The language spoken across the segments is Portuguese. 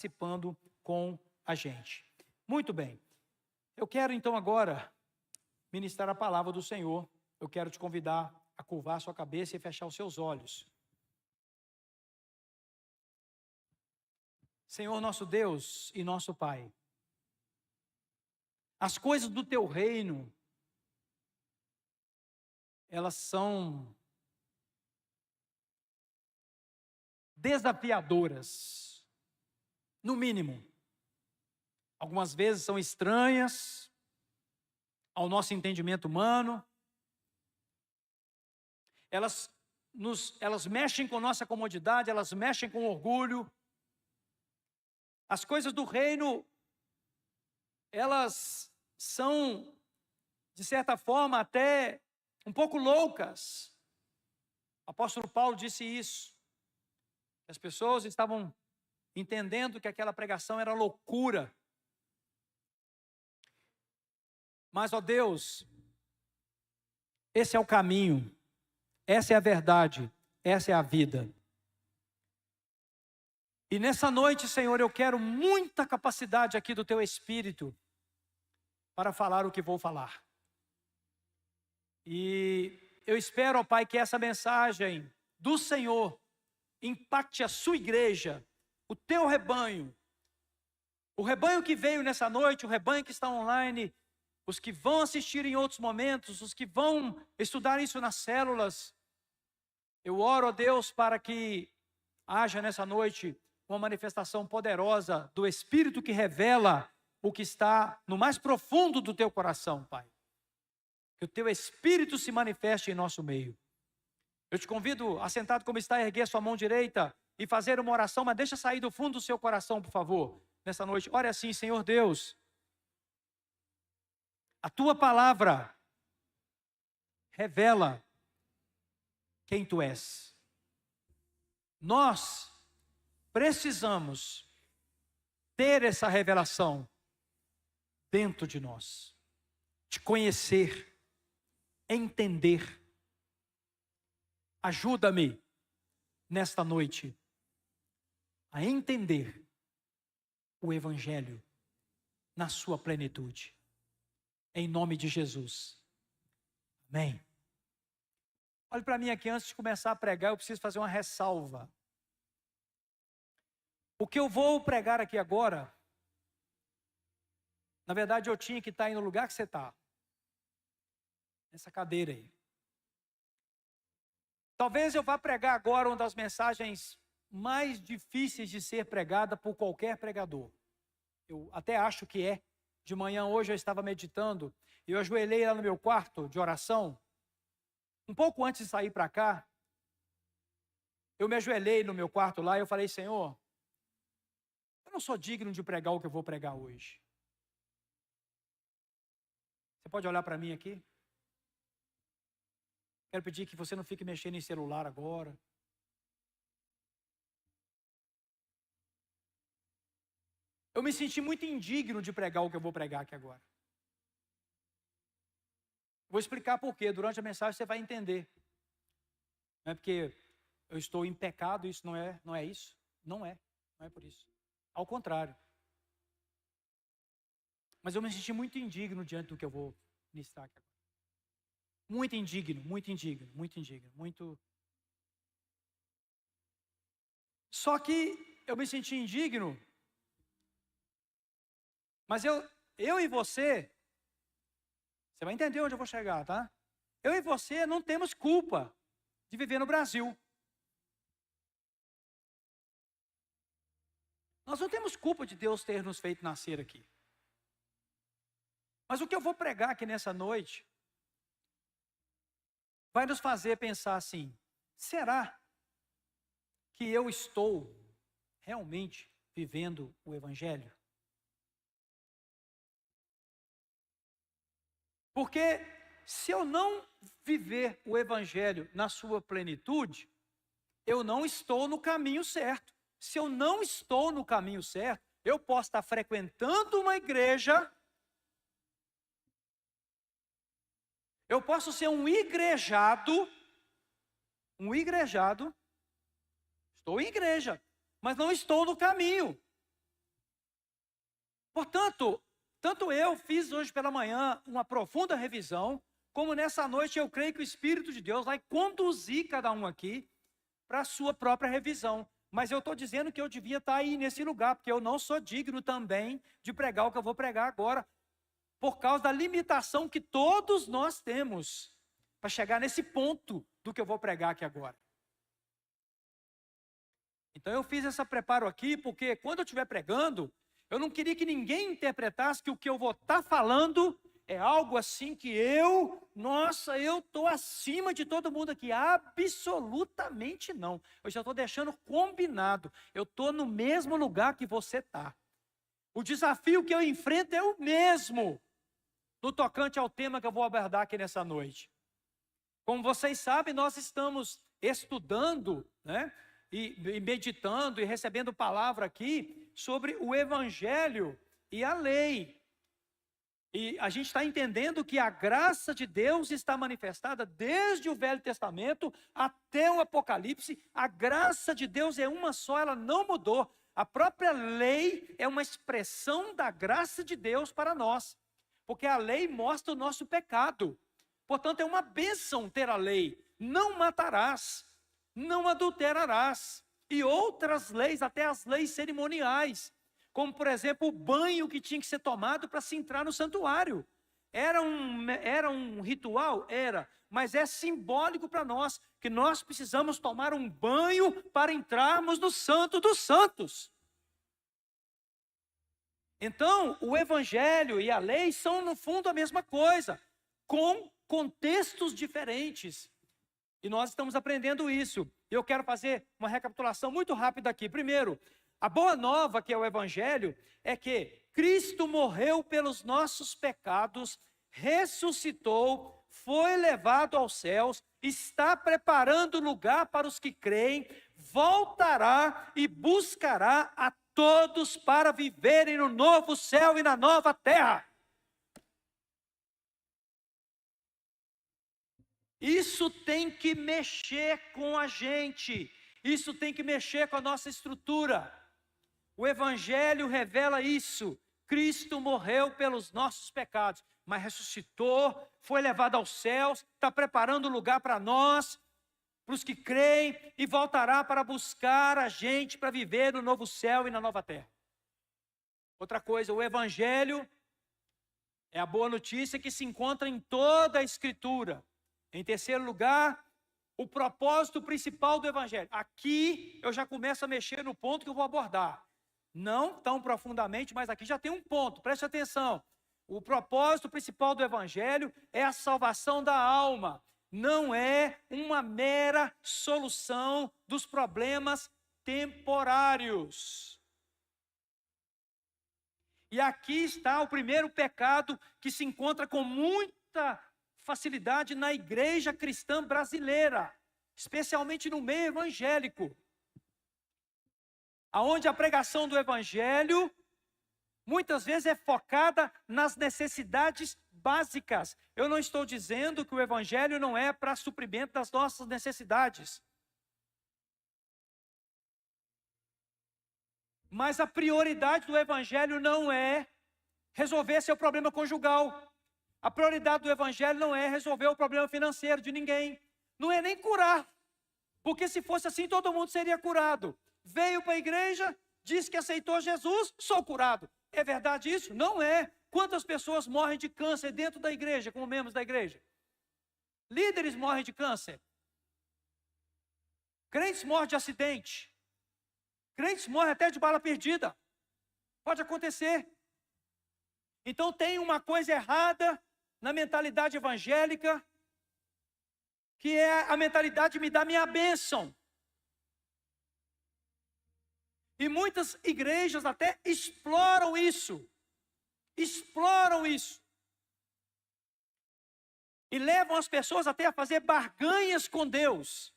participando com a gente. Muito bem. Eu quero então agora ministrar a palavra do Senhor. Eu quero te convidar a curvar a sua cabeça e fechar os seus olhos. Senhor nosso Deus e nosso Pai, as coisas do teu reino, elas são desafiadoras, no mínimo. Algumas vezes são estranhas ao nosso entendimento humano. Elas mexem com nossa comodidade, elas mexem com orgulho. As coisas do reino, elas são, de certa forma, até um pouco loucas. O apóstolo Paulo disse isso. As pessoas estavam entendendo que aquela pregação era loucura. Mas, ó Deus, esse é o caminho, essa é a verdade, essa é a vida. E nessa noite, Senhor, eu quero muita capacidade aqui do Teu Espírito para falar o que vou falar. E eu espero, ó Pai, que essa mensagem do Senhor impacte a sua igreja, o Teu rebanho. O rebanho que veio nessa noite, o rebanho que está online, os que vão assistir em outros momentos, os que vão estudar isso nas células. Eu oro a Deus para que haja nessa noite uma manifestação poderosa do Espírito que revela o que está no mais profundo do teu coração, Pai. Que o teu Espírito se manifeste em nosso meio. Eu te convido, assentado como está, a erguer a sua mão direita e fazer uma oração, mas deixa sair do fundo do seu coração, por favor, nessa noite. Ore assim: Senhor Deus, a tua palavra revela quem tu és. Nós precisamos ter essa revelação dentro de nós, te conhecer, entender. Ajuda-me nesta noite a entender o Evangelho na sua plenitude. Em nome de Jesus. Amém. Olhe para mim aqui, antes de começar a pregar, eu preciso fazer uma ressalva. O que eu vou pregar aqui agora, na verdade eu tinha que estar aí no lugar que você está. Nessa cadeira aí. Talvez eu vá pregar agora uma das mensagens mais difíceis de ser pregada por qualquer pregador. Eu até acho que é. De manhã hoje eu estava meditando e eu ajoelhei lá no meu quarto de oração. Um pouco antes de sair para cá, eu me ajoelhei no meu quarto lá e eu falei: Senhor, eu não sou digno de pregar o que eu vou pregar hoje. Você pode olhar para mim aqui? Quero pedir que você não fique mexendo em celular agora. Eu me senti muito indigno de pregar o que eu vou pregar aqui agora. Vou explicar por quê. Durante a mensagem você vai entender. Não é porque eu estou em pecado, isso não é isso. Não é por isso. Ao contrário. Mas eu me senti muito indigno diante do que eu vou ministrar aqui agora. Muito indigno. Só que eu me senti indigno. Mas eu e você vai entender onde eu vou chegar, tá? Eu e você não temos culpa de viver no Brasil. Nós não temos culpa de Deus ter nos feito nascer aqui. Mas o que eu vou pregar aqui nessa noite vai nos fazer pensar assim: será que eu estou realmente vivendo o Evangelho? Porque se eu não viver o Evangelho na sua plenitude, eu não estou no caminho certo. Se eu não estou no caminho certo, eu posso estar frequentando uma igreja, eu posso ser um igrejado, estou em igreja, mas não estou no caminho. Portanto, tanto eu fiz hoje pela manhã uma profunda revisão, como nessa noite eu creio que o Espírito de Deus vai conduzir cada um aqui para a sua própria revisão. Mas eu estou dizendo que eu devia estar aí nesse lugar, porque eu não sou digno também de pregar o que eu vou pregar agora, por causa da limitação que todos nós temos para chegar nesse ponto do que eu vou pregar aqui agora. Então eu fiz esse preparo aqui, porque quando eu estiver pregando, eu não queria que ninguém interpretasse que o que eu vou estar falando é algo assim que eu estou acima de todo mundo aqui. Absolutamente não. Eu já estou deixando combinado. Eu estou no mesmo lugar que você está. O desafio que eu enfrento é o mesmo, no tocante ao tema que eu vou abordar aqui nessa noite. Como vocês sabem, nós estamos estudando, né? E meditando e recebendo palavra aqui sobre o Evangelho e a lei. E a gente está entendendo que a graça de Deus está manifestada desde o Velho Testamento até o Apocalipse. A graça de Deus é uma só, ela não mudou. A própria lei é uma expressão da graça de Deus para nós, porque a lei mostra o nosso pecado. Portanto, é uma bênção ter a lei. Não matarás, não adulterarás, e outras leis, até as leis cerimoniais, como por exemplo o banho que tinha que ser tomado para se entrar no santuário. Era um ritual? Era, mas é simbólico para nós, que nós precisamos tomar um banho para entrarmos no Santo dos Santos. Então, o Evangelho e a lei são no fundo a mesma coisa, com contextos diferentes. E nós estamos aprendendo isso. Eu quero fazer uma recapitulação muito rápida aqui. Primeiro, a boa nova, que é o Evangelho, é que Cristo morreu pelos nossos pecados, ressuscitou, foi levado aos céus, está preparando lugar para os que creem, voltará e buscará a todos para viverem no novo céu e na nova terra. Isso tem que mexer com a gente, isso tem que mexer com a nossa estrutura. O Evangelho revela isso. Cristo morreu pelos nossos pecados, mas ressuscitou, foi levado aos céus, está preparando lugar para nós, para os que creem, e voltará para buscar a gente para viver no novo céu e na nova terra. Outra coisa, o Evangelho é a boa notícia que se encontra em toda a Escritura. Em terceiro lugar, o propósito principal do Evangelho. Aqui eu já começo a mexer no ponto que eu vou abordar. Não tão profundamente, mas aqui já tem um ponto, preste atenção. O propósito principal do Evangelho é a salvação da alma. Não é uma mera solução dos problemas temporários. E aqui está o primeiro pecado que se encontra com muita facilidade na igreja cristã brasileira, especialmente no meio evangélico, aonde a pregação do Evangelho muitas vezes é focada nas necessidades básicas. Eu não estou dizendo que o Evangelho não é para suprimento das nossas necessidades, mas a prioridade do Evangelho não é resolver seu problema conjugal. A prioridade do Evangelho não é resolver o problema financeiro de ninguém, não é nem curar, porque se fosse assim todo mundo seria curado. Veio para a igreja, disse que aceitou Jesus, sou curado. É verdade isso? Não é. Quantas pessoas morrem de câncer dentro da igreja, como membros da igreja? Líderes morrem de câncer. Crentes morrem de acidente. Crentes morrem até de bala perdida. Pode acontecer. Então tem uma coisa errada na mentalidade evangélica, que é a mentalidade de me dar minha bênção. E muitas igrejas até exploram isso. Exploram isso. E levam as pessoas até a fazer barganhas com Deus.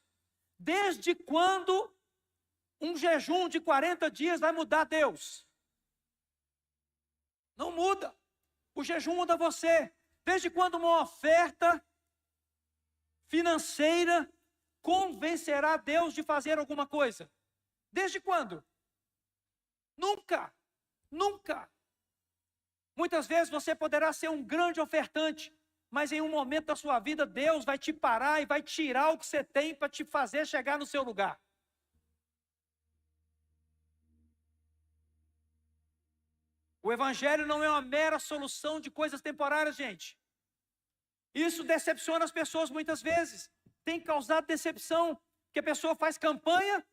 Desde quando um jejum de 40 dias vai mudar Deus? Não muda. O jejum muda você. Desde quando uma oferta financeira convencerá Deus de fazer alguma coisa? Desde quando? Nunca. Nunca. Muitas vezes você poderá ser um grande ofertante, mas em um momento da sua vida, Deus vai te parar e vai tirar o que você tem para te fazer chegar no seu lugar. O evangelho não é uma mera solução de coisas temporárias, gente. Isso decepciona as pessoas muitas vezes. Tem causado decepção, que a pessoa faz campanha,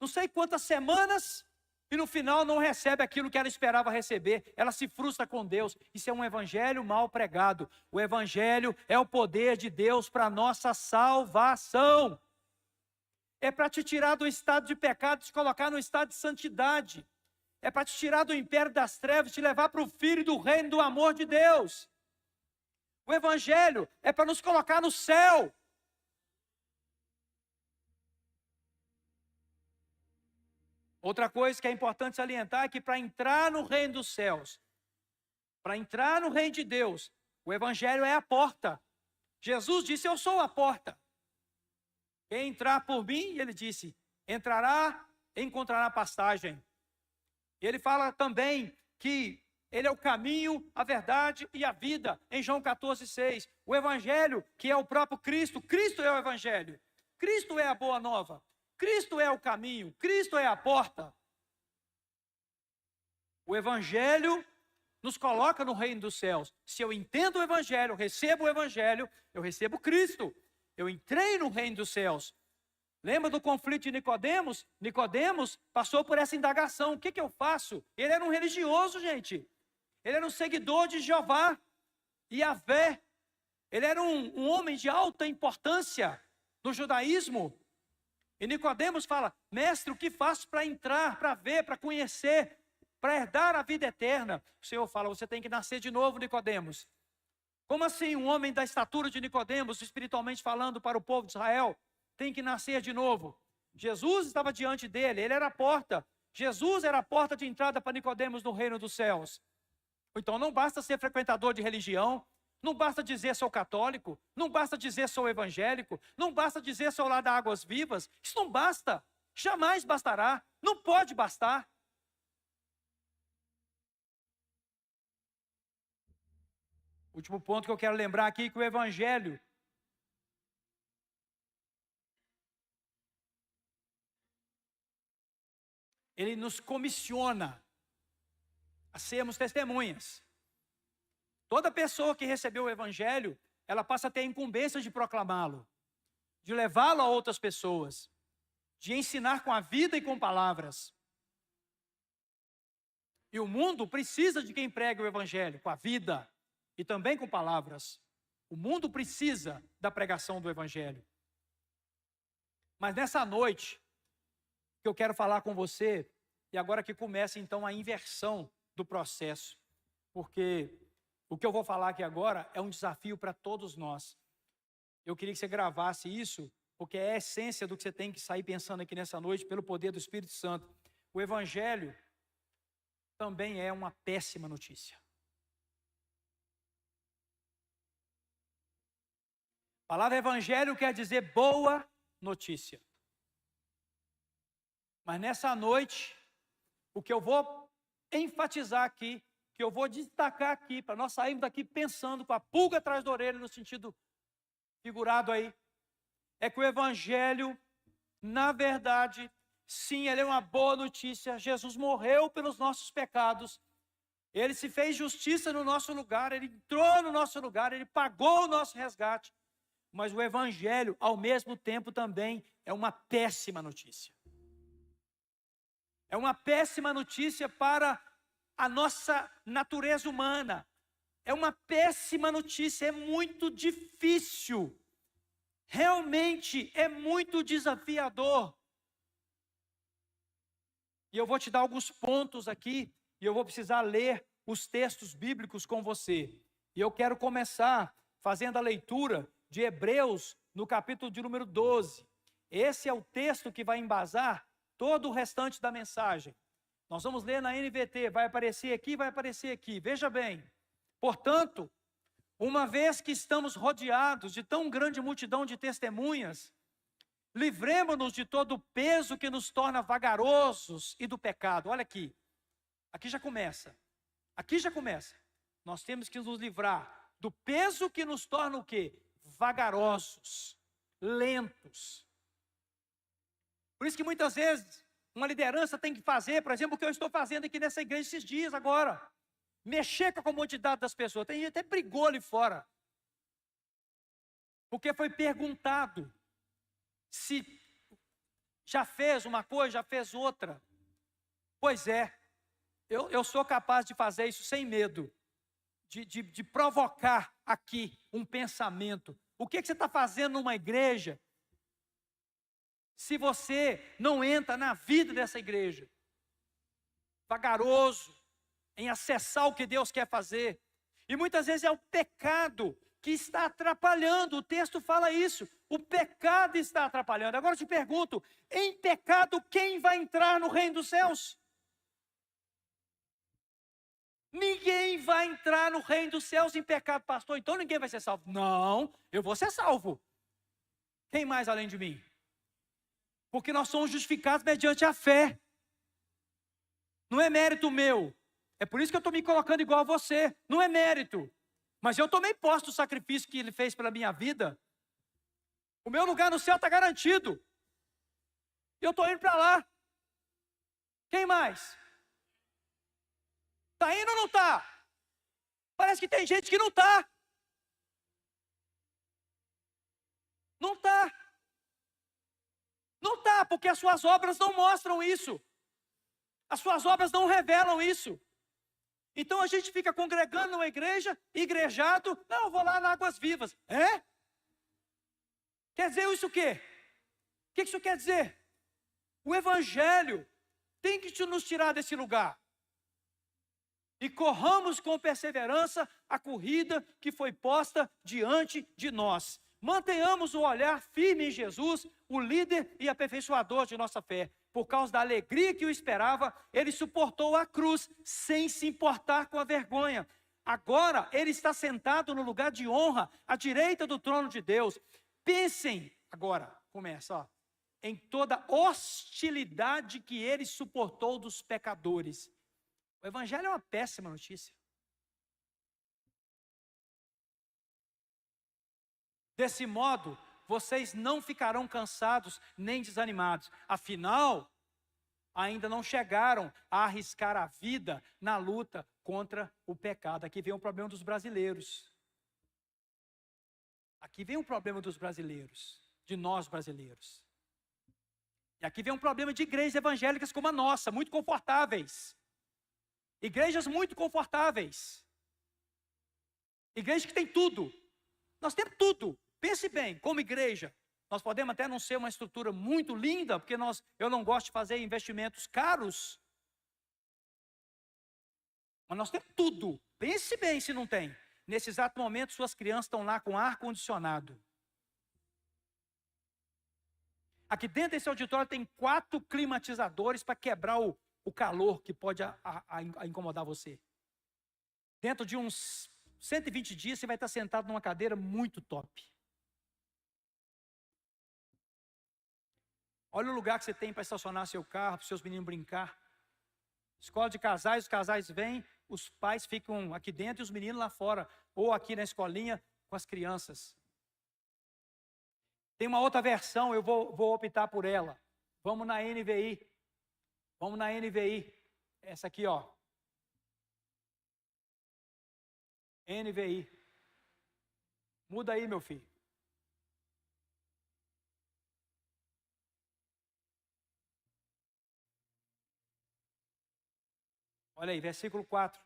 não sei quantas semanas, e no final não recebe aquilo que ela esperava receber. Ela se frustra com Deus. Isso é um evangelho mal pregado. O evangelho é o poder de Deus para a nossa salvação. É para te tirar do estado de pecado, te colocar no estado de santidade. É para te tirar do império das trevas, te levar para o filho do reino do amor de Deus. O evangelho é para nos colocar no céu. Outra coisa que é importante salientar é que para entrar no reino dos céus, para entrar no reino de Deus, o evangelho é a porta. Jesus disse: eu sou a porta. Quem entrar por mim, ele disse, entrará e encontrará pastagem. Ele fala também que ele é o caminho, a verdade e a vida, em João 14,6. O evangelho, que é o próprio Cristo, Cristo é o evangelho. Cristo é a boa nova. Cristo é o caminho, Cristo é a porta. O evangelho nos coloca no reino dos céus. Se eu entendo o evangelho, recebo o evangelho, eu recebo Cristo. Eu entrei no reino dos céus. Lembra do conflito de Nicodemos? Nicodemos passou por essa indagação. O que eu faço? Ele era um religioso, gente. Ele era um seguidor de Jeová, Yahvé. Ele era um homem de alta importância no judaísmo. E Nicodemos fala: mestre, o que faço para entrar, para ver, para conhecer, para herdar a vida eterna? O Senhor fala: você tem que nascer de novo, Nicodemos. Como assim um homem da estatura de Nicodemos, espiritualmente falando para o povo de Israel, tem que nascer de novo? Jesus estava diante dele, ele era a porta. Jesus era a porta de entrada para Nicodemos no reino dos céus. Então não basta ser frequentador de religião, não basta dizer sou católico, não basta dizer sou evangélico, não basta dizer sou lá da Águas Vivas. Isso não basta, jamais bastará, não pode bastar. Último ponto que eu quero lembrar aqui, que o evangelho ele nos comissiona a sermos testemunhas. Toda pessoa que recebeu o evangelho, ela passa a ter a incumbência de proclamá-lo, de levá-lo a outras pessoas, de ensinar com a vida e com palavras. E o mundo precisa de quem pregue o evangelho, com a vida e também com palavras. O mundo precisa da pregação do evangelho. Mas nessa noite, que eu quero falar com você, e agora que começa então a inversão do processo, porque o que eu vou falar aqui agora é um desafio para todos nós. Eu queria que você gravasse isso, porque é a essência do que você tem que sair pensando aqui nessa noite, pelo poder do Espírito Santo. O evangelho também é uma péssima notícia. A palavra evangelho quer dizer boa notícia. Mas nessa noite, o que eu vou enfatizar aqui, que eu vou destacar aqui, para nós sairmos daqui pensando com a pulga atrás da orelha, no sentido figurado aí, é que o evangelho, na verdade, sim, ele é uma boa notícia. Jesus morreu pelos nossos pecados, ele se fez justiça no nosso lugar, ele entrou no nosso lugar, ele pagou o nosso resgate. Mas o evangelho, ao mesmo tempo, também é uma péssima notícia. É uma péssima notícia para a nossa natureza humana. É uma péssima notícia, é muito difícil. Realmente é muito desafiador. E eu vou te dar alguns pontos aqui, e eu vou precisar ler os textos bíblicos com você. E eu quero começar fazendo a leitura de Hebreus, no capítulo de número 12. Esse é o texto que vai embasar todo o restante da mensagem. Nós vamos ler na NVT, vai aparecer aqui, vai aparecer aqui. Veja bem, portanto, uma vez que estamos rodeados de tão grande multidão de testemunhas, livremo-nos de todo o peso que nos torna vagarosos e do pecado. Olha aqui, aqui já começa. Aqui já começa. Nós temos que nos livrar do peso que nos torna o quê? Vagarosos, lentos. Por isso que muitas vezes uma liderança tem que fazer, por exemplo, o que eu estou fazendo aqui nessa igreja esses dias agora. Mexer com a comodidade das pessoas. Tem gente que até brigou ali fora. Porque foi perguntado se já fez uma coisa, já fez outra. Pois é, eu sou capaz de fazer isso sem medo. De provocar aqui um pensamento. O que você está fazendo numa igreja se você não entra na vida dessa igreja? Vagaroso em acessar o que Deus quer fazer. E muitas vezes é o pecado que está atrapalhando. O texto fala isso. O pecado está atrapalhando. Agora eu te pergunto, em pecado quem vai entrar no reino dos céus? Ninguém vai entrar no reino dos céus em pecado, pastor. Então ninguém vai ser salvo. Não, eu vou ser salvo. Quem mais além de mim? Porque nós somos justificados mediante a fé. Não é mérito meu. É por isso que eu estou me colocando igual a você. Não é mérito. Mas eu tomei posse do sacrifício que Ele fez pela minha vida. O meu lugar no céu está garantido. E eu estou indo para lá. Quem mais? Está indo ou não está? Parece que tem gente que não está. Não está. Não está, porque as suas obras não mostram isso. As suas obras não revelam isso. Então a gente fica congregando numa igreja, igrejado. Não, eu vou lá na Águas Vivas. É? Quer dizer isso o quê? O que isso quer dizer? O Evangelho tem que nos tirar desse lugar. E corramos com perseverança a corrida que foi posta diante de nós. Mantenhamos o olhar firme em Jesus, o líder e aperfeiçoador de nossa fé. Por causa da alegria que o esperava, ele suportou a cruz, sem se importar com a vergonha. Agora, ele está sentado no lugar de honra, à direita do trono de Deus. Pensem, agora, começa, ó, em toda hostilidade que ele suportou dos pecadores. O Evangelho é uma péssima notícia. Desse modo, vocês não ficarão cansados nem desanimados. Afinal, ainda não chegaram a arriscar a vida na luta contra o pecado. Aqui vem o problema dos brasileiros. Aqui vem o problema dos brasileiros, de nós brasileiros. E aqui vem um problema de igrejas evangélicas como a nossa, muito confortáveis. Igrejas muito confortáveis. Igrejas que tem tudo. Nós temos tudo. Pense bem, como igreja, nós podemos até não ser uma estrutura muito linda, porque eu não gosto de fazer investimentos caros. Mas nós temos tudo. Pense bem se não tem. Nesse exato momento, suas crianças estão lá com ar-condicionado. Aqui dentro desse auditório tem 4 climatizadores para quebrar o calor que pode incomodar você. Dentro de uns 120 dias, você vai estar sentado numa cadeira muito top. Olha o lugar que você tem para estacionar seu carro, para os seus meninos brincar. Escola de casais, os casais vêm, os pais ficam aqui dentro e os meninos lá fora. Ou aqui na escolinha com as crianças. Tem uma outra versão, eu vou optar por ela. Vamos na NVI. Vamos na NVI. Essa aqui, ó. NVI. Muda aí, meu filho. Olha aí, versículo 4.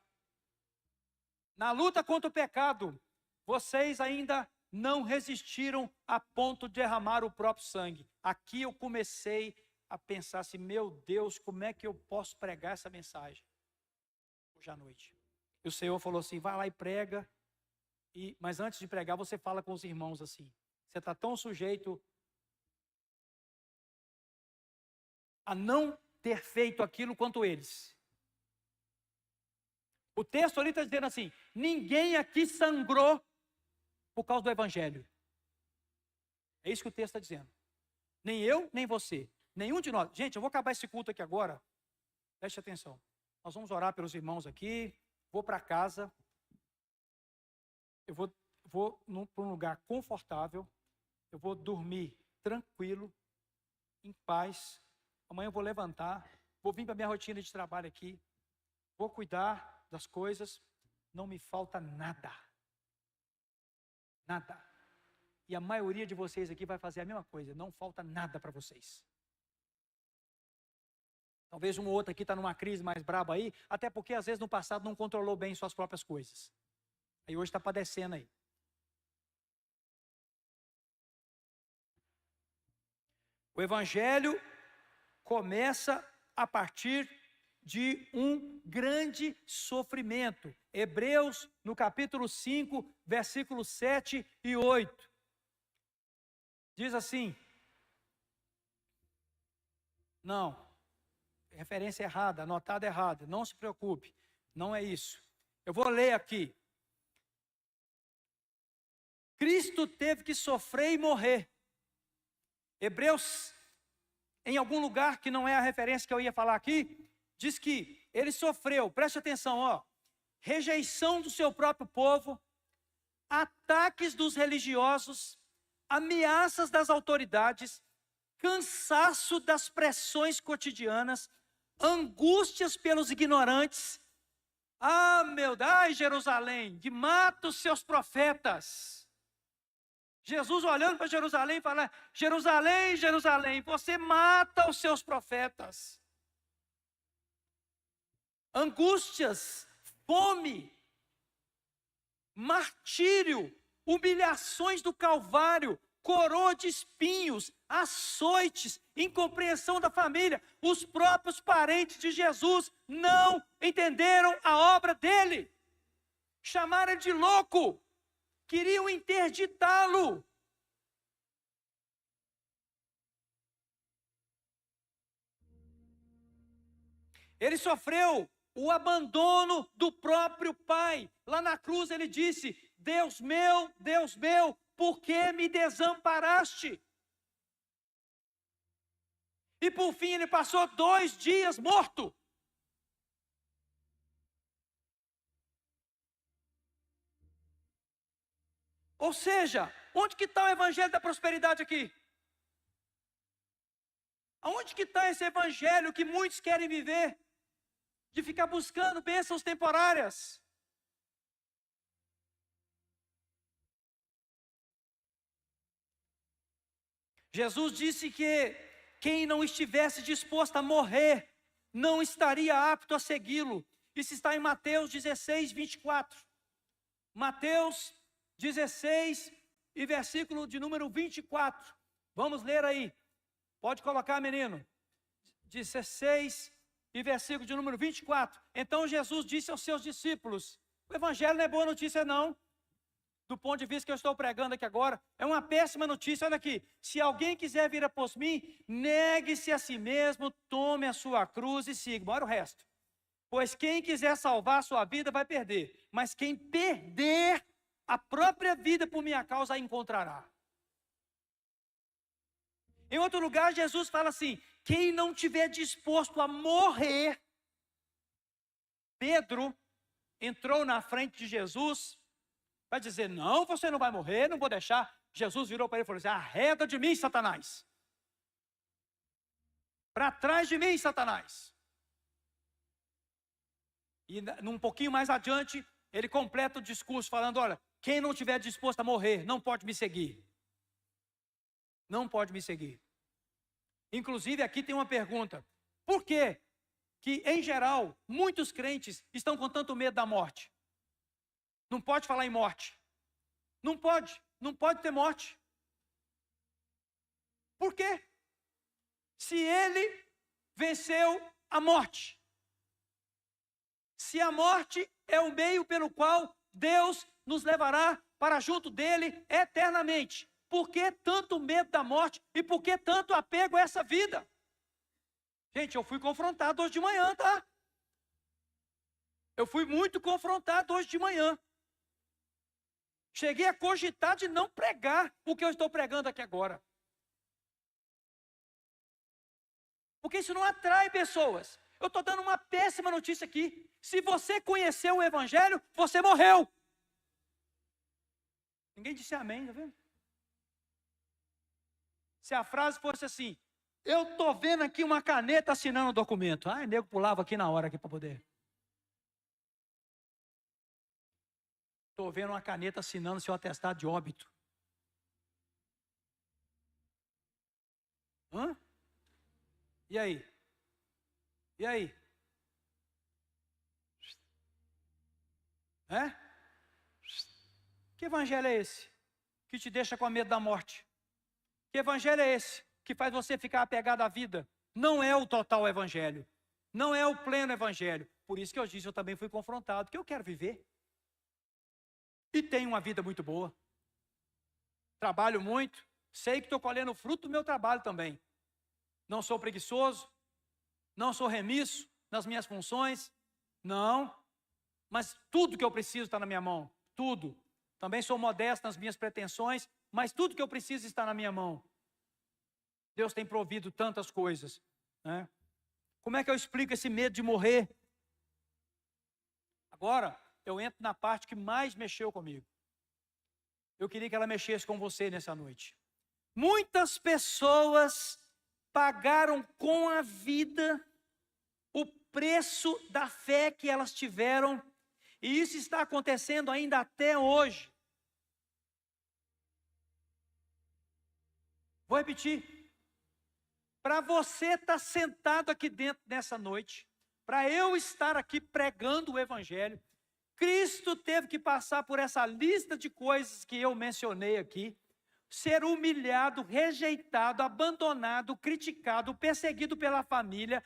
Na luta contra o pecado, vocês ainda não resistiram a ponto de derramar o próprio sangue. Aqui eu comecei a pensar assim, meu Deus, como é que eu posso pregar essa mensagem hoje à noite? E o Senhor falou assim, vai lá e prega, mas antes de pregar você fala com os irmãos assim, você está tão sujeito a não ter feito aquilo quanto eles. O texto ali está dizendo assim, ninguém aqui sangrou por causa do Evangelho. É isso que o texto está dizendo. Nem eu, nem você. Nenhum de nós. Gente, eu vou acabar esse culto aqui agora. Preste atenção. Nós vamos orar pelos irmãos aqui. vou para casa, eu vou para um lugar confortável, eu vou dormir tranquilo, em paz. Amanhã eu vou levantar, vou vir para a minha rotina de trabalho aqui, vou cuidar das coisas, não me falta nada. Nada. E a maioria de vocês aqui vai fazer a mesma coisa, não falta nada para vocês. Talvez um ou outro aqui está numa crise mais braba aí, até porque às vezes no passado não controlou bem suas próprias coisas. Aí hoje está padecendo aí. O evangelho começa a partir de um grande sofrimento. Hebreus, no capítulo 5, versículos 7 e 8. Diz assim, não, referência errada, anotada errada, não se preocupe, não é isso. Eu vou ler aqui. Cristo teve que sofrer e morrer. Hebreus, em algum lugar que não é a referência que eu ia falar aqui, diz que ele sofreu, preste atenção, ó, rejeição do seu próprio povo, ataques dos religiosos, ameaças das autoridades, cansaço das pressões cotidianas, angústias pelos ignorantes. Ah, meu Deus, ai Jerusalém, que mata os seus profetas. Jesus olhando para Jerusalém fala, Jerusalém, Jerusalém, você mata os seus profetas. Angústias, fome, martírio, humilhações do Calvário, coroa de espinhos, açoites, incompreensão da família. Os próprios parentes de Jesus não entenderam a obra dele. Chamaram ele de louco, queriam interditá-lo. Ele sofreu o abandono do próprio Pai. Lá na cruz ele disse, Deus meu, por que me desamparaste? E por fim ele passou 2 dias morto. Ou seja, onde que está o evangelho da prosperidade aqui? Aonde que está esse evangelho que muitos querem viver? De ficar buscando bênçãos temporárias. Jesus disse que quem não estivesse disposto a morrer, não estaria apto a segui-lo. Isso está em Mateus 16, 24. Mateus 16 e versículo de número 24. Vamos ler aí. Pode colocar, menino. 16 e versículo de número 24. Então Jesus disse aos seus discípulos, o evangelho não é boa notícia não. Do ponto de vista que eu estou pregando aqui agora, é uma péssima notícia. Olha aqui, se alguém quiser vir após mim, negue-se a si mesmo, tome a sua cruz e siga. Olha o resto. Pois quem quiser salvar a sua vida vai perder, mas quem perder a própria vida por minha causa a encontrará. Em outro lugar, Jesus fala assim, quem não tiver disposto a morrer, Pedro entrou na frente de Jesus, vai dizer, não, você não vai morrer, não vou deixar. Jesus virou para ele e falou assim, arreda de mim, Satanás. Para trás de mim, Satanás. E um pouquinho mais adiante, ele completa o discurso falando, olha, quem não estiver disposto a morrer, não pode me seguir. Não pode me seguir. Inclusive, aqui tem uma pergunta. Por que que, em geral, muitos crentes estão com tanto medo da morte? Não pode falar em morte. Não pode ter morte. Por quê? Se ele venceu a morte. Se a morte é o meio pelo qual Deus nos levará para junto dele eternamente. Por que tanto medo da morte e por que tanto apego a essa vida? Gente, eu fui confrontado hoje de manhã, tá? Eu fui muito confrontado hoje de manhã. Cheguei a cogitar de não pregar o que eu estou pregando aqui agora. Porque isso não atrai pessoas. Eu estou dando uma péssima notícia aqui. Se você conheceu o Evangelho, você morreu. Ninguém disse amém, tá vendo? Se a frase fosse assim, eu estou vendo aqui uma caneta assinando o documento. Ai, nego pulava aqui na hora aqui para poder. Estou vendo uma caneta assinando seu atestado de óbito. Hã? E aí? E aí? É? Que evangelho é esse? Que te deixa com medo da morte? Que evangelho é esse? Que faz você ficar apegado à vida? Não é o total evangelho. Não é o pleno evangelho. Por isso que eu disse, eu também fui confrontado, que eu quero viver. E tenho uma vida muito boa. Trabalho muito. Sei que estou colhendo o fruto do meu trabalho também. Não sou preguiçoso. Não sou remisso nas minhas funções. Não. Mas tudo que eu preciso está na minha mão. Tudo. Também sou modesto nas minhas pretensões, mas tudo que eu preciso está na minha mão. Deus tem provido tantas coisas, né? Como é que eu explico esse medo de morrer? Agora, eu entro na parte que mais mexeu comigo. Eu queria que ela mexesse com você nessa noite. Muitas pessoas pagaram com a vida o preço da fé que elas tiveram, e isso está acontecendo ainda até hoje. Vou repetir. Para você estar sentado aqui dentro nessa noite, para eu estar aqui pregando o Evangelho, Cristo teve que passar por essa lista de coisas que eu mencionei aqui, ser humilhado, rejeitado, abandonado, criticado, perseguido pela família,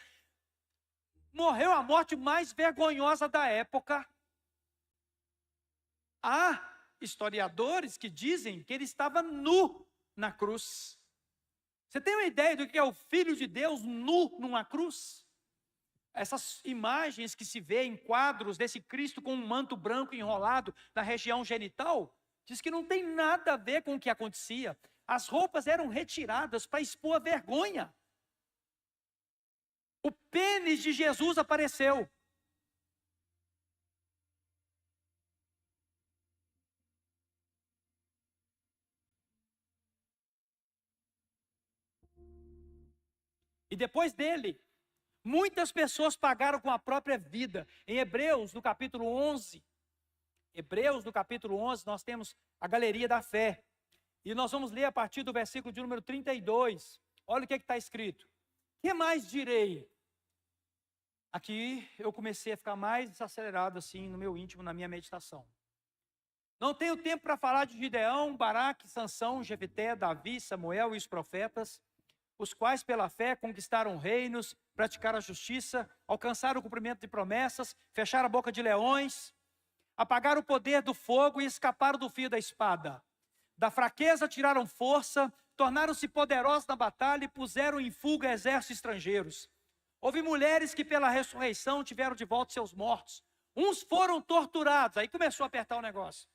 morreu a morte mais vergonhosa da época. Há historiadores que dizem que ele estava nu na cruz. Você tem uma ideia do que é o Filho de Deus nu numa cruz? Essas imagens que se vê em quadros desse Cristo com um manto branco enrolado na região genital, diz que não tem nada a ver com o que acontecia. As roupas eram retiradas para expor a vergonha. O pênis de Jesus apareceu. E depois dele, muitas pessoas pagaram com a própria vida. Em Hebreus, no capítulo 11, nós temos a galeria da fé. E nós vamos ler a partir do versículo de número 32. Olha o que está escrito. Que mais direi? Aqui eu comecei a ficar mais acelerado assim no meu íntimo, na minha meditação. Não tenho tempo para falar de Gideão, Baraque, Sansão, Jefté, Davi, Samuel e os profetas, os quais pela fé conquistaram reinos, praticaram a justiça, alcançaram o cumprimento de promessas, fecharam a boca de leões, apagaram o poder do fogo e escaparam do fio da espada. Da fraqueza tiraram força, tornaram-se poderosos na batalha e puseram em fuga exércitos estrangeiros. Houve mulheres que pela ressurreição tiveram de volta seus mortos. Uns foram torturados, aí começou a apertar o negócio.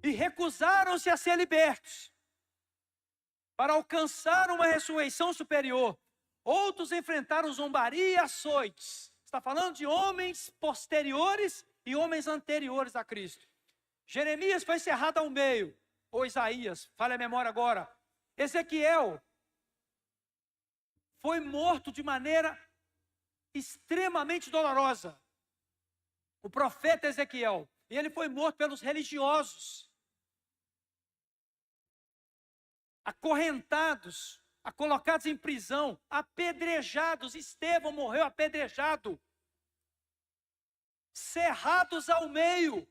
E recusaram-se a ser libertos, para alcançar uma ressurreição superior. Outros enfrentaram zombaria e açoites. Está falando de homens posteriores e homens anteriores a Cristo. Jeremias foi cerrado ao meio, ou Isaías, fale a memória agora. Ezequiel foi morto de maneira extremamente dolorosa. O profeta Ezequiel, e ele foi morto pelos religiosos. Acorrentados, colocados em prisão, apedrejados. Estevão morreu apedrejado, cerrados ao meio,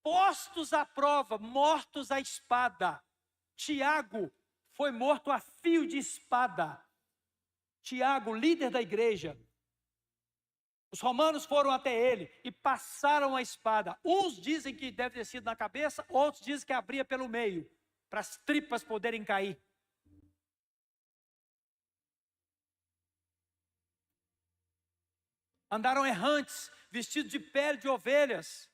postos à prova, mortos à espada. Tiago foi morto a fio de espada. Tiago, líder da igreja. Os romanos foram até ele e passaram a espada. Uns dizem que deve ter sido na cabeça, outros dizem que abria pelo meio, para as tripas poderem cair. Andaram errantes, vestidos de pele de ovelhas.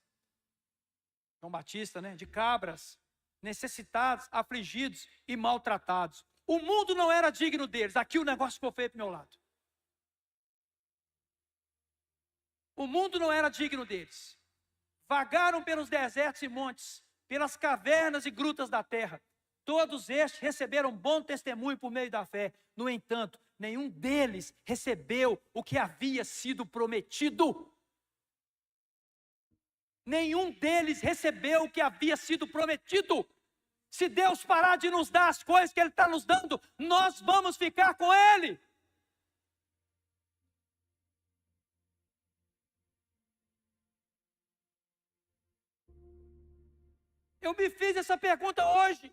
João Batista, né? De cabras, necessitados, afligidos e maltratados. O mundo não era digno deles. Aqui o negócio ficou feio para o meu lado. O mundo não era digno deles. Vagaram pelos desertos e montes, pelas cavernas e grutas da terra. Todos estes receberam bom testemunho por meio da fé. No entanto, nenhum deles recebeu o que havia sido prometido. Nenhum deles recebeu o que havia sido prometido. Se Deus parar de nos dar as coisas que Ele está nos dando, nós vamos ficar com Ele. Eu me fiz essa pergunta hoje,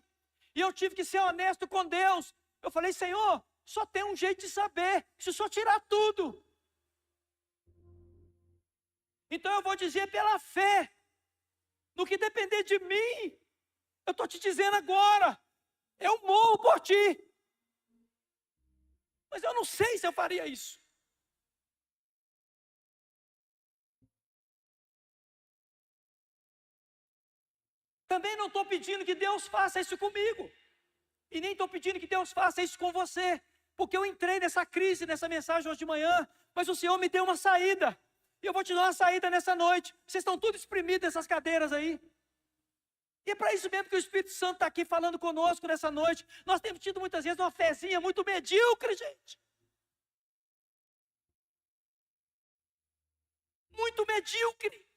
e eu tive que ser honesto com Deus. Eu falei, Senhor, só tem um jeito de saber, se o Senhor tirar tudo. Então eu vou dizer pela fé, no que depender de mim, eu estou te dizendo agora, eu morro por ti. Mas eu não sei se eu faria isso. Também não estou pedindo que Deus faça isso comigo. E nem estou pedindo que Deus faça isso com você. Porque eu entrei nessa crise, nessa mensagem hoje de manhã. Mas o Senhor me deu uma saída. E eu vou te dar uma saída nessa noite. Vocês estão todos espremidos nessas cadeiras aí. E é para isso mesmo que o Espírito Santo está aqui falando conosco nessa noite. Nós temos tido muitas vezes uma fezinha muito medíocre, gente. Muito medíocre.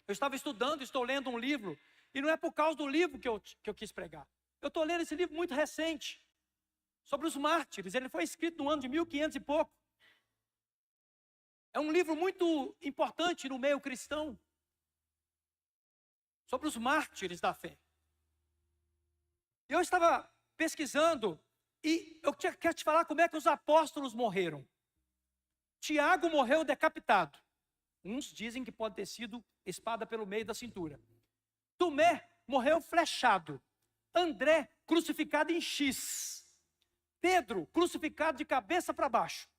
Eu estava estudando, estou lendo um livro, e não é por causa do livro que eu quis pregar. Eu estou lendo esse livro muito recente, sobre os mártires. Ele foi escrito no ano de 1500 e pouco. É um livro muito importante no meio cristão, sobre os mártires da fé. Eu estava pesquisando, e eu quero te falar como é que os apóstolos morreram. Tiago morreu decapitado. Uns dizem que pode ter sido espada pelo meio da cintura. Tomé morreu flechado. André crucificado em X. Pedro crucificado de cabeça para baixo.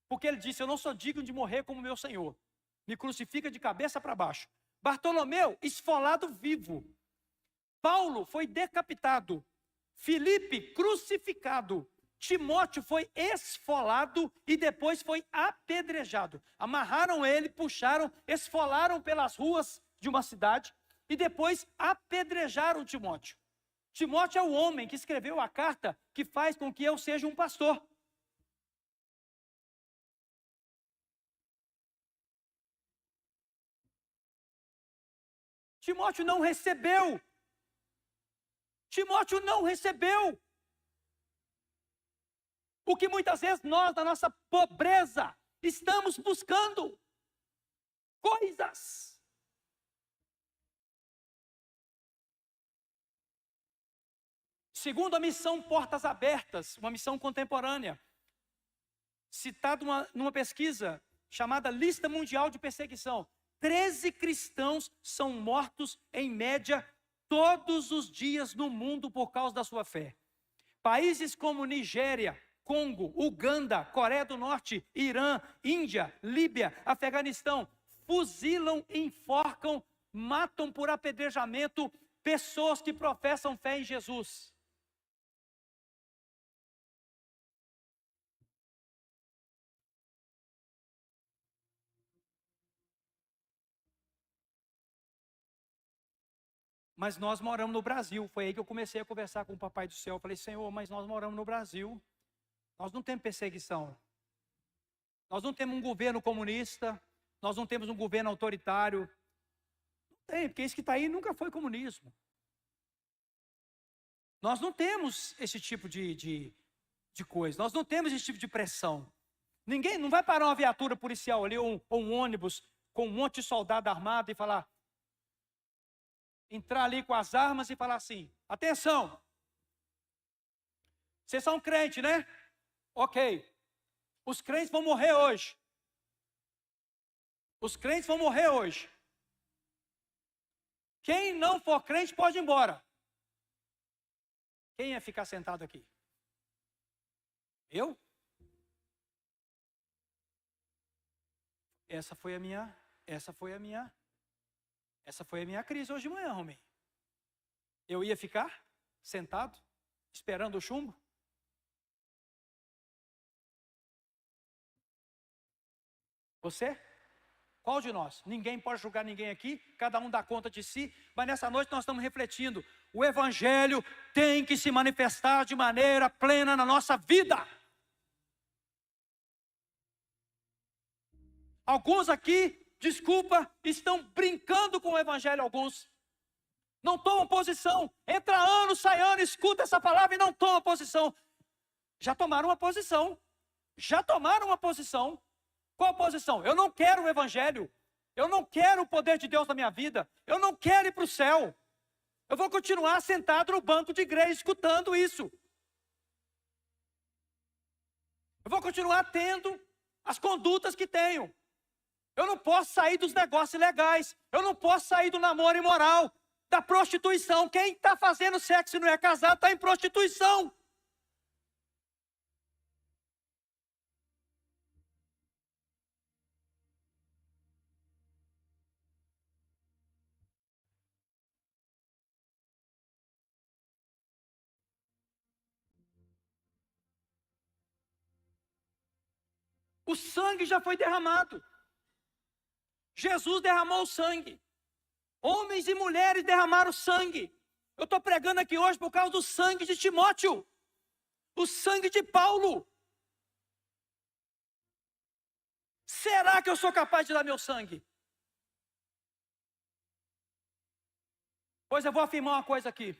Porque ele disse, eu não sou digno de morrer como meu Senhor. Me crucifica de cabeça para baixo. Bartolomeu esfolado vivo. Paulo foi decapitado. Filipe crucificado. Timóteo foi esfolado e depois foi apedrejado. Amarraram ele, puxaram, esfolaram pelas ruas de uma cidade e depois apedrejaram Timóteo. Timóteo é o homem que escreveu a carta que faz com que eu seja um pastor. Timóteo não recebeu. Timóteo não recebeu. O que muitas vezes nós, na nossa pobreza, estamos buscando coisas. Segundo a missão Portas Abertas, uma missão contemporânea, citada numa pesquisa chamada Lista Mundial de Perseguição, 13 cristãos são mortos em média todos os dias no mundo por causa da sua fé. Países como Nigéria, Congo, Uganda, Coreia do Norte, Irã, Índia, Líbia, Afeganistão, fuzilam, enforcam, matam por apedrejamento pessoas que professam fé em Jesus. Mas nós moramos no Brasil. Foi aí que eu comecei a conversar com o Papai do Céu. Eu falei, Senhor, mas nós moramos no Brasil. Nós não temos perseguição. Nós não temos um governo comunista. Nós não temos um governo autoritário. Não tem, porque isso que está aí nunca foi comunismo. Nós não temos esse tipo de coisa. Nós não temos esse tipo de pressão. Ninguém não vai parar uma viatura policial ali, ou um ônibus com um monte de soldado armado e falar, entrar ali com as armas e falar assim, atenção, vocês são crentes, né? Ok, os crentes vão morrer hoje. Os crentes vão morrer hoje. Quem não for crente pode ir embora. Quem ia ficar sentado aqui? Eu? Essa foi a minha crise hoje de manhã, Romei. Eu ia ficar sentado, esperando o chumbo? Você? Qual de nós? Ninguém pode julgar ninguém aqui, cada um dá conta de si, mas nessa noite nós estamos refletindo. O Evangelho tem que se manifestar de maneira plena na nossa vida. Alguns aqui, desculpa, estão brincando com o Evangelho, alguns. Não tomam posição. Entra ano, sai ano, escuta essa palavra e não toma posição. Já tomaram uma posição. Já tomaram uma posição. Qual posição? Eu não quero o Evangelho. Eu não quero o poder de Deus na minha vida. Eu não quero ir para o céu. Eu vou continuar sentado no banco de igreja escutando isso. Eu vou continuar tendo as condutas que tenho. Eu não posso sair dos negócios ilegais. Eu não posso sair do namoro imoral, da prostituição. Quem está fazendo sexo e não é casado está em prostituição. O sangue já foi derramado. Jesus derramou o sangue. Homens e mulheres derramaram sangue. Eu estou pregando aqui hoje por causa do sangue de Timóteo. O sangue de Paulo. Será que eu sou capaz de dar meu sangue? Pois eu vou afirmar uma coisa aqui.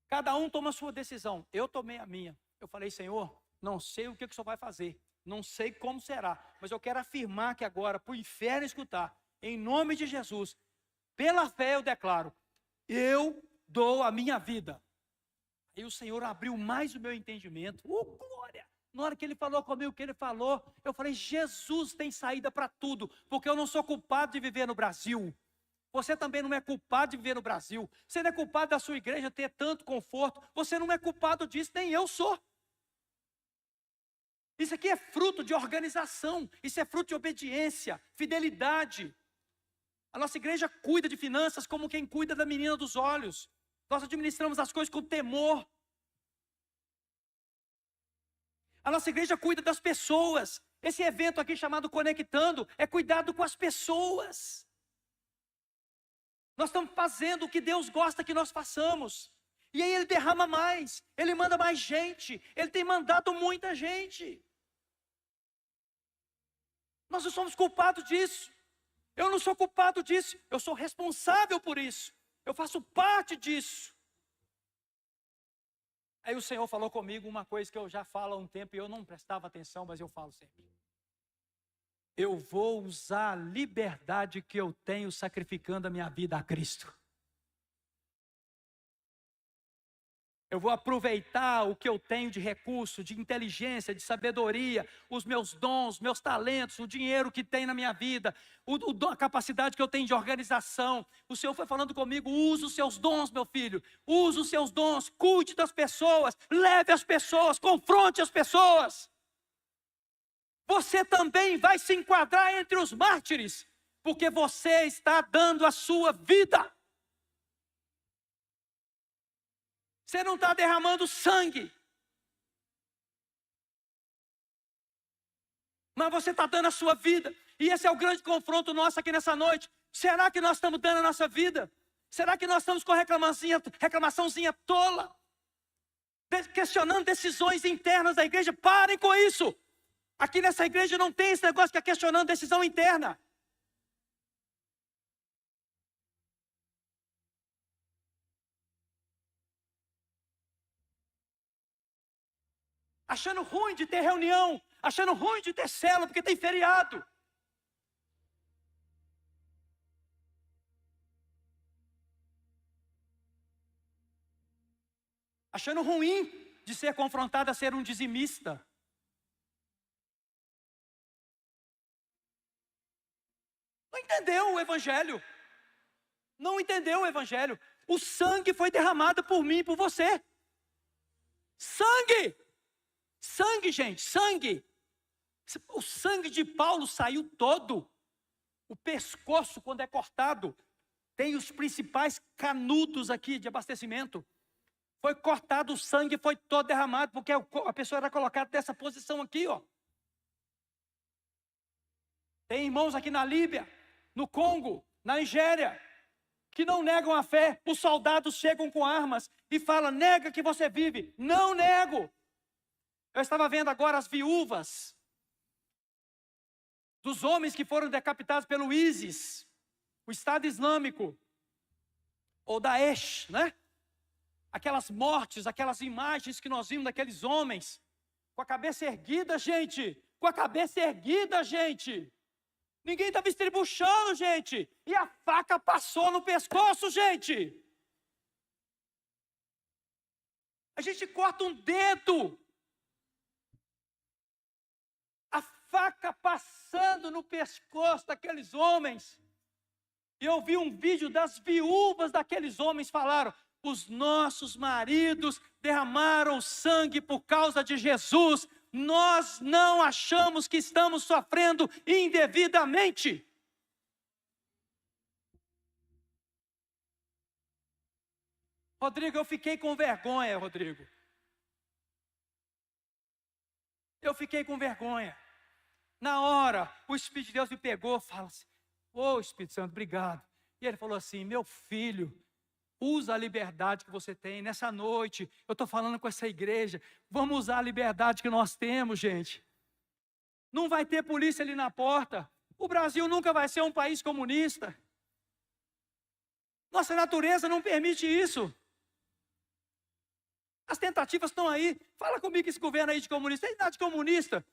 Cada um toma a sua decisão. Eu tomei a minha. Eu falei, Senhor, não sei o que o Senhor vai fazer. Não sei como será. Mas eu quero afirmar que agora, para o inferno escutar, em nome de Jesus, pela fé eu declaro, eu dou a minha vida. E o Senhor abriu mais o meu entendimento. Glória! Na hora que Ele falou comigo, o que Ele falou, eu falei, Jesus tem saída para tudo. Porque eu não sou culpado de viver no Brasil. Você também não é culpado de viver no Brasil. Você não é culpado da sua igreja ter tanto conforto. Você não é culpado disso, nem eu sou. Isso aqui é fruto de organização. Isso é fruto de obediência, fidelidade. A nossa igreja cuida de finanças como quem cuida da menina dos olhos. Nós administramos as coisas com temor. A nossa igreja cuida das pessoas. Esse evento aqui chamado Conectando é cuidado com as pessoas. Nós estamos fazendo o que Deus gosta que nós façamos. E aí Ele derrama mais. Ele manda mais gente. Ele tem mandado muita gente. Nós não somos culpados disso. Eu não sou culpado disso. Eu sou responsável por isso. Eu faço parte disso. Aí o Senhor falou comigo uma coisa que eu já falo há um tempo e eu não prestava atenção, mas eu falo sempre. Eu vou usar a liberdade que eu tenho sacrificando a minha vida a Cristo. Eu vou aproveitar o que eu tenho de recurso, de inteligência, de sabedoria, os meus dons, meus talentos, o dinheiro que tem na minha vida, a capacidade que eu tenho de organização. O Senhor foi falando comigo, use os seus dons, meu filho. Use os seus dons, cuide das pessoas, leve as pessoas, confronte as pessoas. Você também vai se enquadrar entre os mártires, porque você está dando a sua vida. Você não está derramando sangue, mas você está dando a sua vida. E esse é o grande confronto nosso aqui nessa noite. Será que nós estamos dando a nossa vida? Será que nós estamos com reclamaçãozinha tola? Questionando decisões internas da igreja? Parem com isso. Aqui nessa igreja não tem esse negócio que é questionando decisão interna. Achando ruim de ter reunião, achando ruim de ter célula, porque tem feriado. Achando ruim de ser confrontado a ser um dizimista. Não entendeu o Evangelho. Não entendeu o Evangelho. O sangue foi derramado por mim e por você. Sangue! Sangue, gente, sangue. O sangue de Paulo saiu todo. O pescoço, quando é cortado, tem os principais canudos aqui de abastecimento. Foi cortado o sangue, foi todo derramado, porque a pessoa era colocada nessa posição aqui, ó. Tem irmãos aqui na Líbia, no Congo, na Nigéria, que não negam a fé. Os soldados chegam com armas e falam: nega que você vive. Não nego. Eu estava vendo agora as viúvas dos homens que foram decapitados pelo ISIS, o Estado Islâmico, ou Daesh, né? Aquelas mortes, aquelas imagens que nós vimos daqueles homens, com a cabeça erguida, gente, com a cabeça erguida, gente. Ninguém estava estribuchando, gente, e a faca passou no pescoço, gente. A gente corta um dedo, a faca passando no pescoço daqueles homens. E eu vi um vídeo das viúvas daqueles homens, falaram: os nossos maridos derramaram sangue por causa de Jesus. Nós não achamos que estamos sofrendo indevidamente. Rodrigo, eu fiquei com vergonha, Rodrigo. Eu fiquei com vergonha. Na hora, o Espírito de Deus me pegou, fala assim: ô Espírito Santo, obrigado. E ele falou assim: meu filho, usa a liberdade que você tem. Nessa noite, eu estou falando com essa igreja, vamos usar a liberdade que nós temos, gente. Não vai ter polícia ali na porta. O Brasil nunca vai ser um país comunista. Nossa natureza não permite isso. As tentativas estão aí. Fala comigo, esse governo aí de comunista, tem nada de comunista.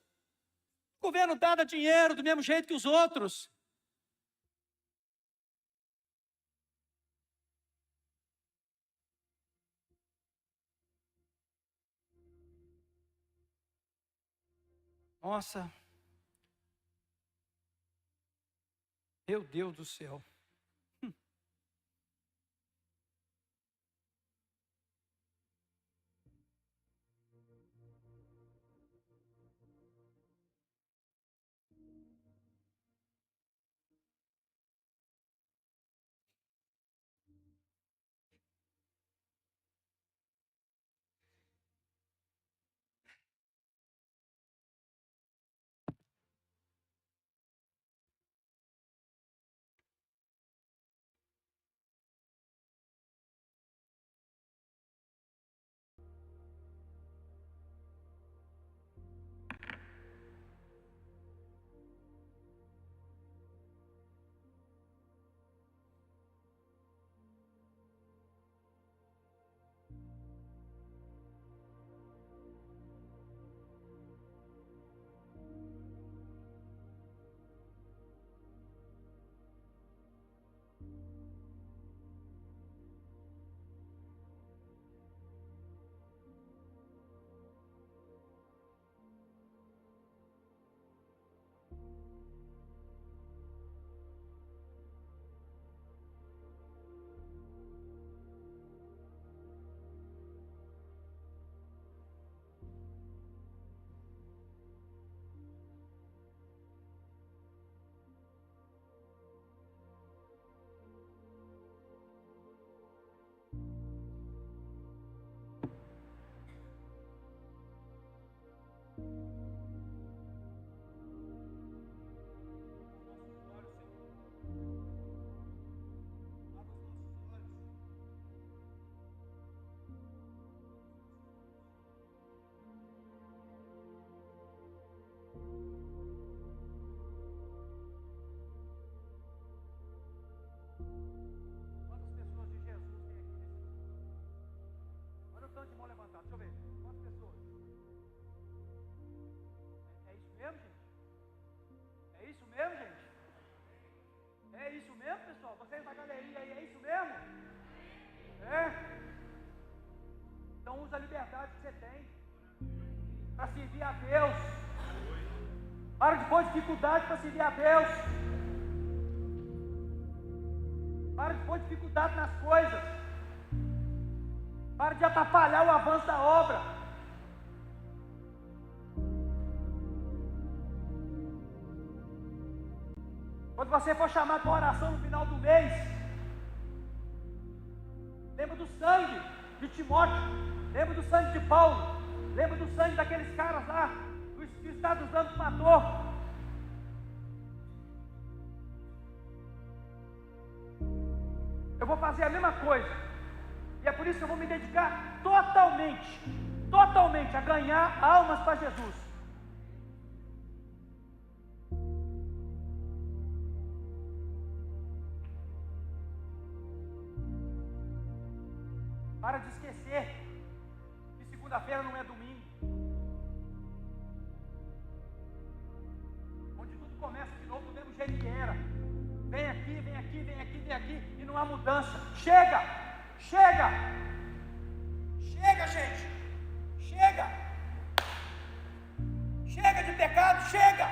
O governo dá dinheiro do mesmo jeito que os outros. Nossa, meu Deus do céu. De mão levantada, deixa eu ver. Quantas pessoas? É isso mesmo, gente? É isso mesmo, gente? É isso mesmo, pessoal? Vocês na galeria aí, é isso mesmo? É? Então usa a liberdade que você tem para servir a Deus. Para de pôr dificuldade para servir a Deus. Para de pôr dificuldade nas coisas. Para de atrapalhar o avanço da obra. Quando você for chamado para oração no final do mês, lembra do sangue de Timóteo, lembra do sangue de Paulo, lembra do sangue daqueles caras lá, do Espírito Santo dos anos que matou. vou fazer a mesma coisa. E é por isso que eu vou me dedicar totalmente a ganhar almas para Jesus. Para de esquecer que segunda-feira não é domingo. Onde tudo começa de novo do mesmo jeito que era. Vem aqui, e não há mudança. Chega, gente. Chega de pecado, chega.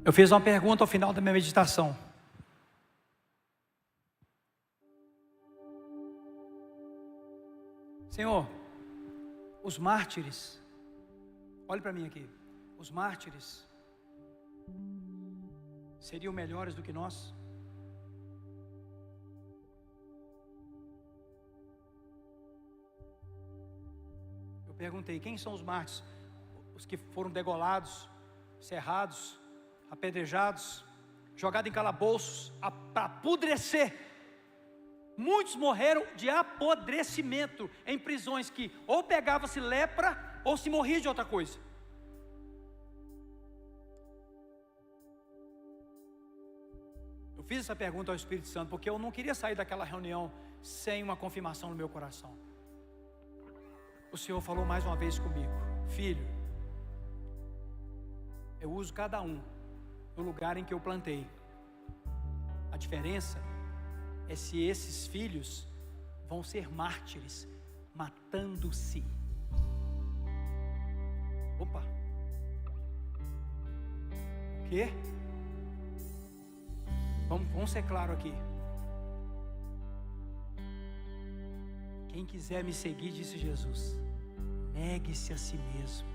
Eu fiz uma pergunta ao final da minha meditação. Senhor, os mártires, olhe para mim aqui, os mártires seriam melhores do que nós? Eu perguntei, quem são os mártires? Os que foram degolados, cerrados, apedrejados, jogados em calabouços, para apodrecer. Muitos morreram de apodrecimento em prisões que ou pegava-se lepra ou se morria de outra coisa. Eu fiz essa pergunta ao Espírito Santo porque eu não queria sair daquela reunião sem uma confirmação no meu coração. O Senhor falou mais uma vez comigo: filho, eu uso cada um no lugar em que eu plantei. A diferença é se esses filhos vão ser mártires, matando-se. Opa! O quê? Vamos ser claro aqui. Quem quiser me seguir, disse Jesus, negue-se a si mesmo.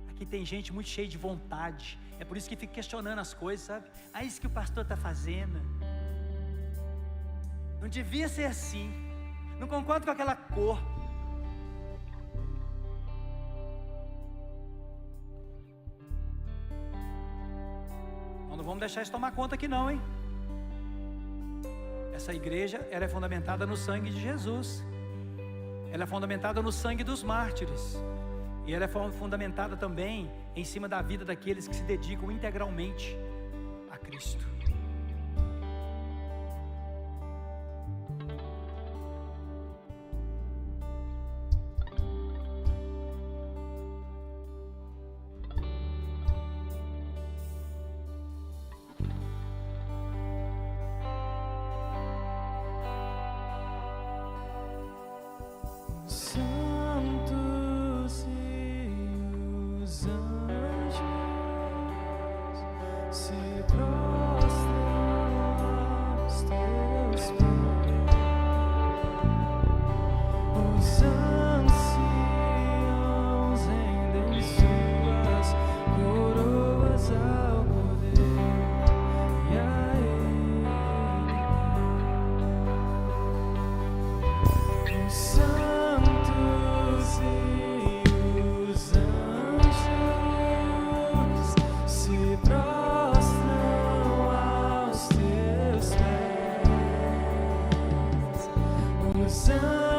Aqui tem gente muito cheia de vontade. É por isso que fica questionando as coisas, sabe? Ah, isso que o pastor está fazendo não devia ser assim. Não concordo com aquela cor. Não vamos deixar isso tomar conta aqui não, hein? Essa igreja, ela é fundamentada no sangue de Jesus. Ela é fundamentada no sangue dos mártires. E ela é fundamentada também em cima da vida daqueles que se dedicam integralmente a Cristo.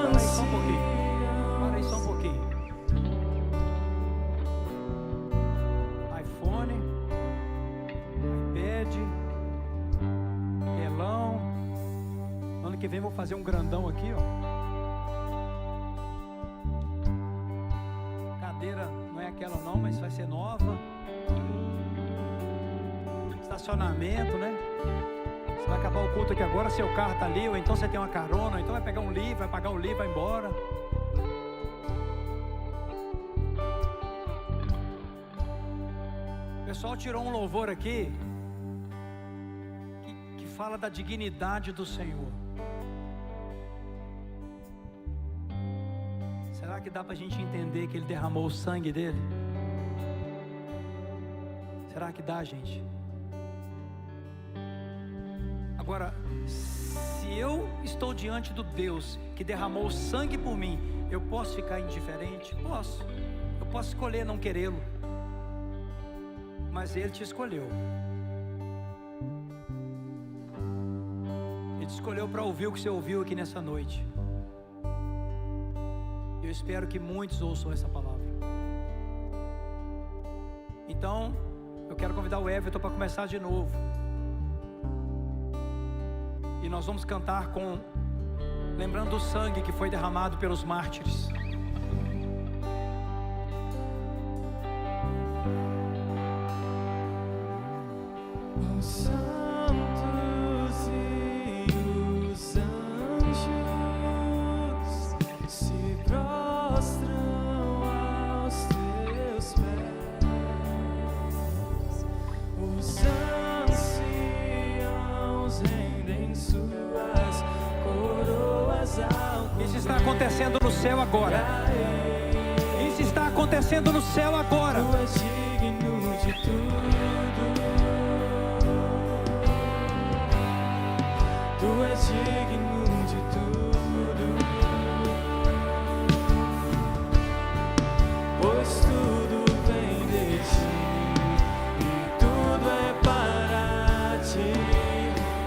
Para aí só um pouquinho. iPhone, iPad, telão. Ano que vem vou fazer um grandão aqui, ó. Cadeira não é aquela não, mas vai ser nova. Estacionamento, né? Você vai acabar o culto aqui agora, seu carro está ali, ou então você tem uma carona, ou então vai pegar um livro, vai pagar o livro, vai embora. O pessoal tirou um louvor aqui que fala da dignidade do Senhor. Será que dá para a gente entender que Ele derramou o sangue dele? Será que dá, gente? Agora, se eu estou diante do Deus que derramou o sangue por mim, eu posso ficar indiferente? Posso. Eu posso escolher não querê-lo. Mas Ele te escolheu. Ele te escolheu para ouvir o que você ouviu aqui nessa noite. Eu espero que muitos ouçam essa palavra. Então, eu quero convidar o Everton para começar de novo. E nós vamos cantar lembrando do sangue que foi derramado pelos mártires. Os santos e os anjos se prostram aos teus pés. Os anciãos rendem suas coroas ao Isso está acontecendo no céu agora. Isso está acontecendo no céu agora. Tu és digno de tudo. Tu és digno de tudo, pois tudo vem de ti e tudo é para ti.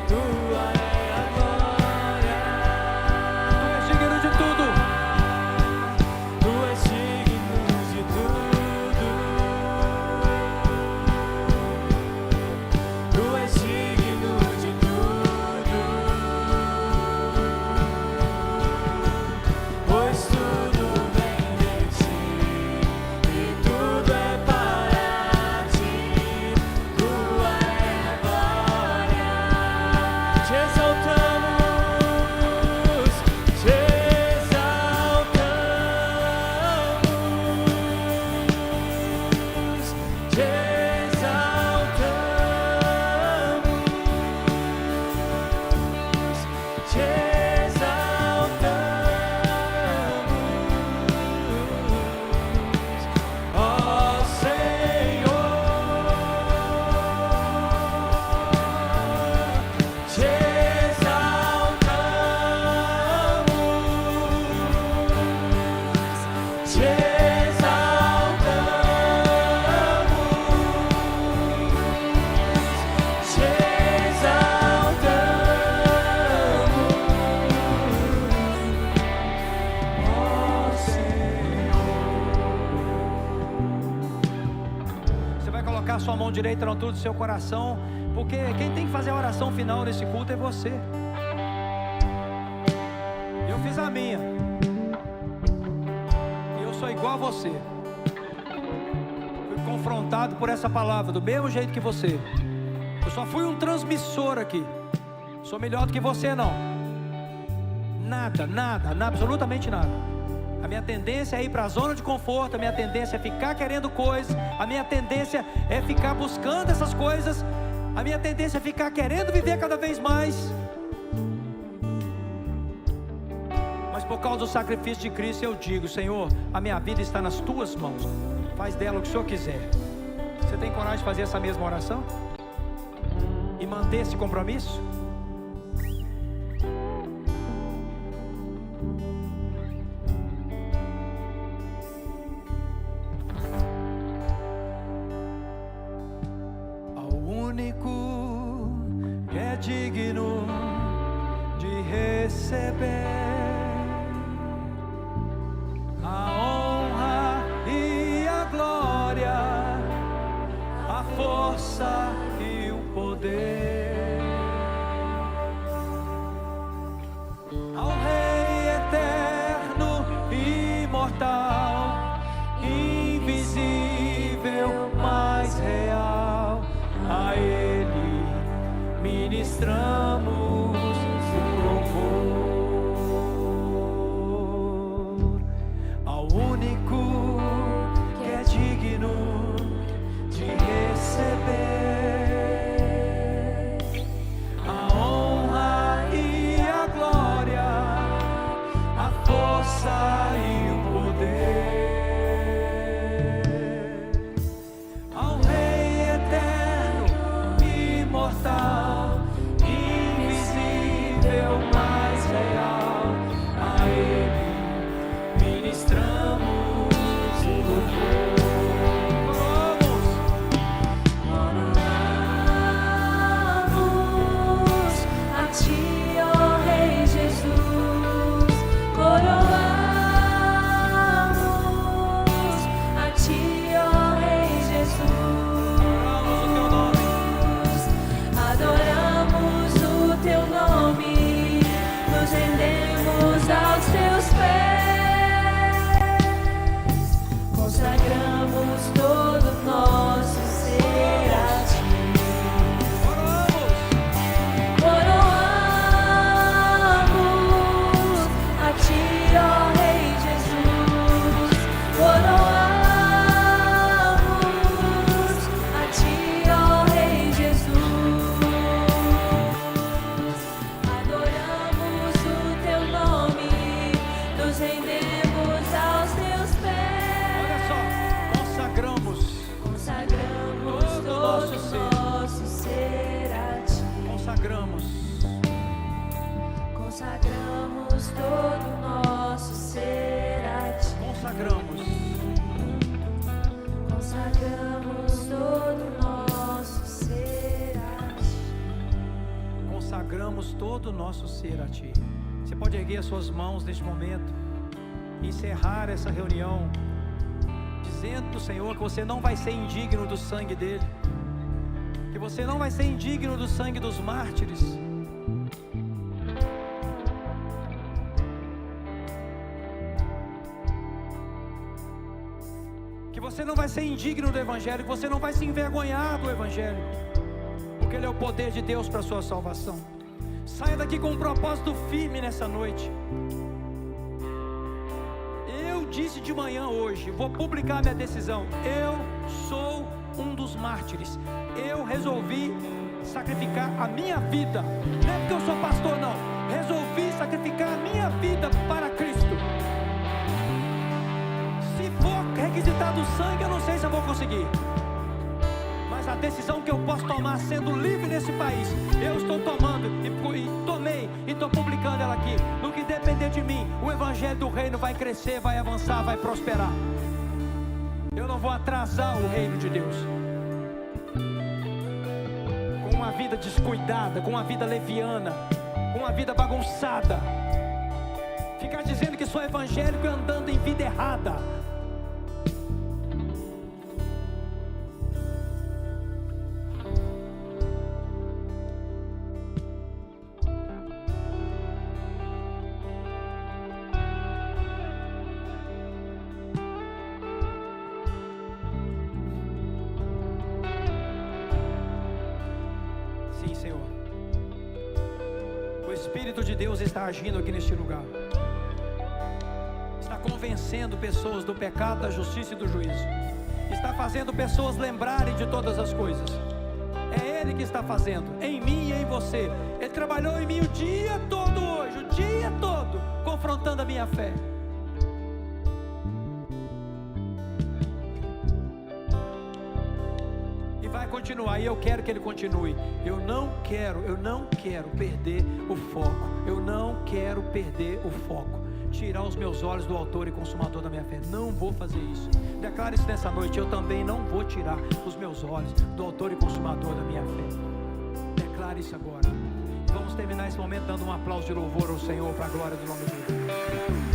Tua é a glória. Tu és digno de tudo. Tu és digno de tudo. Tu és digno de tudo. Pois tudo vem de ti e tudo é para ti. Tua é a glória. Te exaltamos, te exaltamos, te exaltamos, te exaltamos, ó Senhor, te exaltamos, te Você vai colocar sua mão direita na altura do seu coração, porque quem tem que fazer a oração final nesse culto é você. Eu fiz a minha. E eu sou igual a você. Fui confrontado por essa palavra, do mesmo jeito que você. Eu só fui um transmissor aqui. Sou melhor do que você, não. Nada, absolutamente nada. A minha tendência é ir para a zona de conforto. A minha tendência é ficar querendo coisas. A minha tendência é ficar buscando essas coisas. A minha tendência é ficar querendo viver cada vez mais. Mas por causa do sacrifício de Cristo eu digo: Senhor, a minha vida está nas tuas mãos. Faz dela o que o Senhor quiser. Você tem coragem de fazer essa mesma oração? E manter esse compromisso? Ao único que é digno de receber a honra e a glória, a força e o poder, ao Rei eterno, imortal, invisível, mas real, a Ele ministramos o louvor, ao único que é digno de receber a honra e a glória, a força e o poder, consagramos. Consagramos todo o nosso ser a ti. Consagramos. Consagramos todo o nosso ser a ti. Consagramos todo o nosso ser a ti. Você pode erguer as suas mãos neste momento, encerrar essa reunião, dizendo para o Senhor que você não vai ser indigno do sangue dele, que você não vai ser indigno do sangue dos mártires. Que você não vai ser indigno do Evangelho, que você não vai se envergonhar do Evangelho, porque ele é o poder de Deus para a sua salvação. Saia daqui com um propósito firme nessa noite. Eu disse de manhã hoje, vou publicar minha decisão. Eu sou um dos mártires. Eu resolvi sacrificar a minha vida. Não é porque eu sou pastor, não. Resolvi sacrificar a minha vida para Cristo. Se for requisitado o sangue, eu não sei se eu vou conseguir. Mas a decisão que eu posso tomar sendo livre nesse país, eu estou tomando e tomei e estou publicando ela aqui. No que depender de mim, o Evangelho do Reino vai crescer, vai avançar, vai prosperar. Eu não vou atrasar o reino de Deus com uma vida descuidada, com uma vida leviana, com uma vida bagunçada. Ficar dizendo que sou evangélico e andando em vida errada. Sim, Senhor. O Espírito de Deus está agindo aqui neste lugar. Está convencendo pessoas do pecado, da justiça e do juízo. Está fazendo pessoas lembrarem de todas as coisas. É Ele que está fazendo, em mim e em você. Ele trabalhou em mim o dia todo hoje, o dia todo, confrontando a minha fé. Continuar, e eu quero que ele continue. Eu não quero perder o foco. Eu não quero perder o foco. Tirar os meus olhos do autor e consumador da minha fé. Não vou fazer isso. Declare isso nessa noite. Eu também não vou tirar os meus olhos do autor e consumador da minha fé. Declare isso agora. Vamos terminar esse momento dando um aplauso de louvor ao Senhor para a glória do nome de Deus.